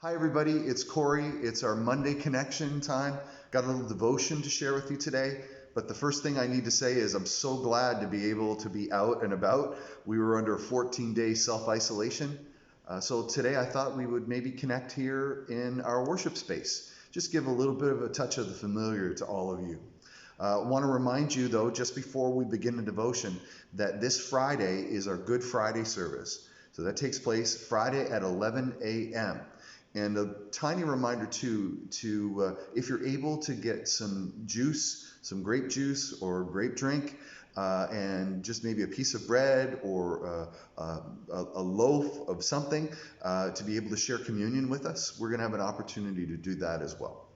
Hi, everybody. It's Cory. It's our Monday connection time. Got a little devotion to share with you today. But the first thing I need to say is I'm so glad to be able to be out and about. We were under a 14-day self-isolation. So today I thought we would maybe connect here in our worship space. Just give a little bit of a touch of the familiar to all of you. I want to remind you, though, just before we begin the devotion, that this Friday is our Good Friday service. So that takes place Friday at 11 a.m. And a tiny reminder too, if you're able to get some juice, some grape juice or grape drink, and just maybe a piece of bread or a loaf of something to be able to share communion with us, we're going to have an opportunity to do that as well.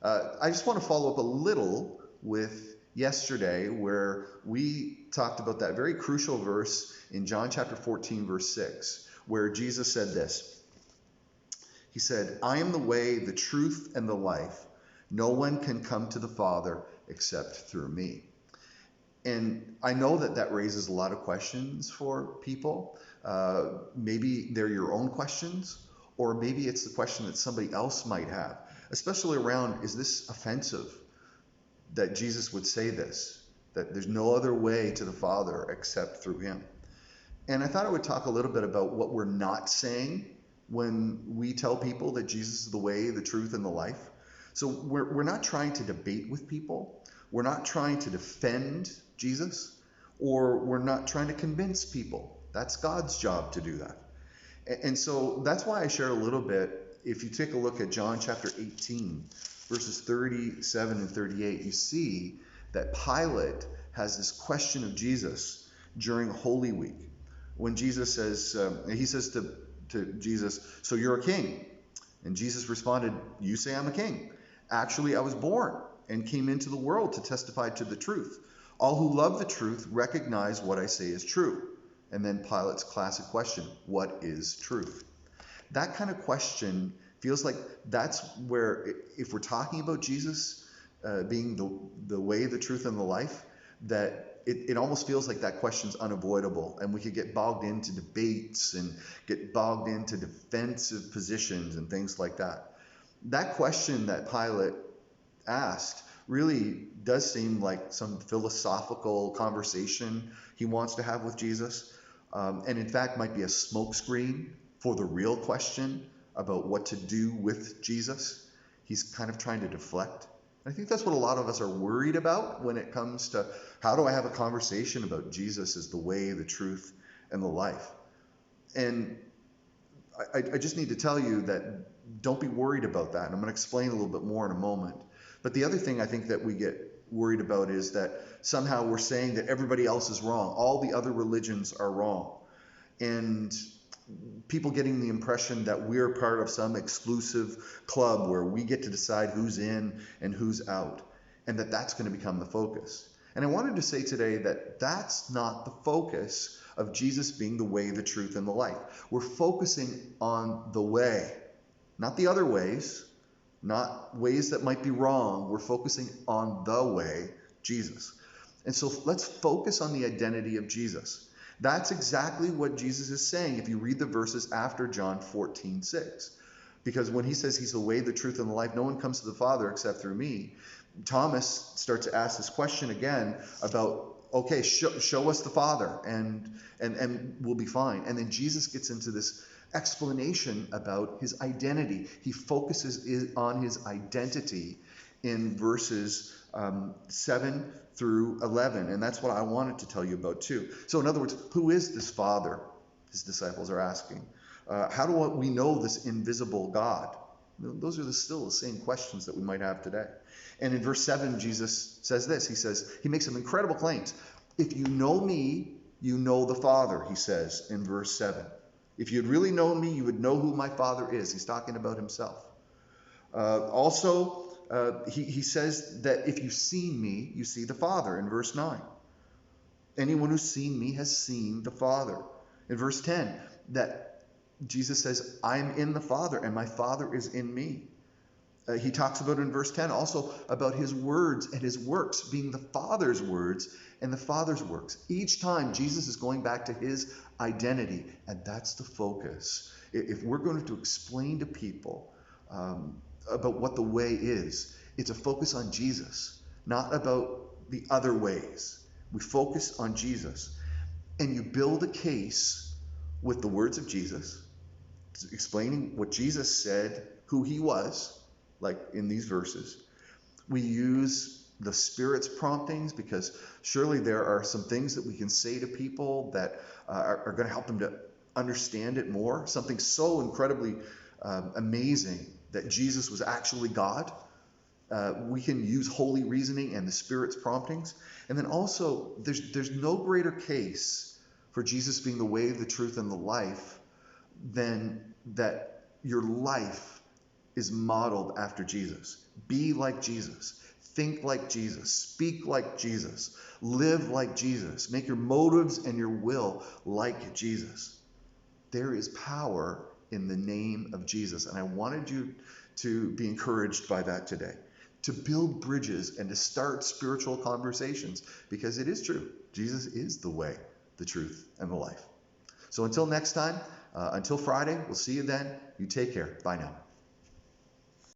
I just want to follow up a little with yesterday where we talked about that very crucial verse in John chapter 14, verse 6, where Jesus said this. He said, I am the way, the truth, and the life. No one can come to the Father except through me. And I know that that raises a lot of questions for people. Maybe they're your own questions, or maybe it's the question that somebody else might have, especially around, is this offensive that Jesus would say this, that there's no other way to the Father except through him? And I thought I would talk a little bit about what we're not saying when we tell people that Jesus is the way, the truth, and the life. So we're not trying to debate with people. We're not trying to defend Jesus, or we're not trying to convince people. That's God's job to do that. And so that's why I shared a little bit. If you take a look at John chapter 18, verses 37 and 38, you see that Pilate has this question of Jesus during Holy Week. When Jesus says, he says to Jesus, so you're a king? And Jesus responded, you say I'm a king. Actually, I was born and came into the world to testify to the truth. All who love the truth recognize what I say is true. And then Pilate's classic question, what is truth? That kind of question feels like that's where, if we're talking about Jesus being the way, the truth, and the life, that it almost feels like that question's unavoidable, and we could get bogged into debates and get bogged into defensive positions and things like that. That question that Pilate asked really does seem like some philosophical conversation he wants to have with Jesus, and in fact might be a smokescreen for the real question about what to do with Jesus. He's kind of trying to deflect. I think that's what a lot of us are worried about when it comes to how do I have a conversation about Jesus as the way, the truth, and the life. And I just need to tell you that don't be worried about that. And I'm going to explain a little bit more in a moment. But the other thing I think that we get worried about is that somehow we're saying that everybody else is wrong. All the other religions are wrong. And people getting the impression that we're part of some exclusive club where we get to decide who's in and who's out, and that's going to become the focus. And I wanted to say today that that's not the focus of Jesus being the way, the truth, and the life. We're focusing on the way, not the other ways, not ways that might be wrong. We're focusing on the way, Jesus. And so let's focus on the identity of Jesus. That's exactly what Jesus is saying if you read the verses after John 14:6. Because when he says he's the way, the truth, and the life, no one comes to the Father except through me, Thomas starts to ask this question again about, okay, show us the Father and we'll be fine. And then Jesus gets into this explanation about his identity. He focuses on his identity in verses 7 through 11. And that's what I wanted to tell you about too. So in other words, who is this Father? His disciples are asking. How do we know this invisible God? Those are still the same questions that we might have today. And in verse 7, Jesus says this. He makes some incredible claims. If you know me, you know the Father, he says in verse 7. If you'd really known me, you would know who my Father is. He's talking about himself. He says that if you've seen me, you see the Father in verse 9. Anyone who's seen me has seen the Father. In verse 10, that Jesus says, I'm in the Father and my Father is in me. He talks about in verse 10 also about his words and his works being the Father's words and the Father's works. Each time Jesus is going back to his identity, and that's the focus If we're going to explain to people about what the way is, it's a focus on Jesus, not about the other ways. We focus on Jesus. And you build a case with the words of Jesus, explaining what Jesus said, who he was, like in these verses. We use the Spirit's promptings because surely there are some things that we can say to people that are going to help them to understand it more. Something so incredibly amazing that Jesus was actually God. We can use holy reasoning and the Spirit's promptings. And then also, there's no greater case for Jesus being the way, the truth, and the life than that your life is modeled after Jesus. Be like Jesus. Think like Jesus. Speak like Jesus. Live like Jesus. Make your motives and your will like Jesus. There is power in the name of Jesus. And I wanted you to be encouraged by that today, to build bridges and to start spiritual conversations, because it is true. Jesus is the way, the truth, and the life. So until next time, until Friday, we'll see you then. You take care. Bye now.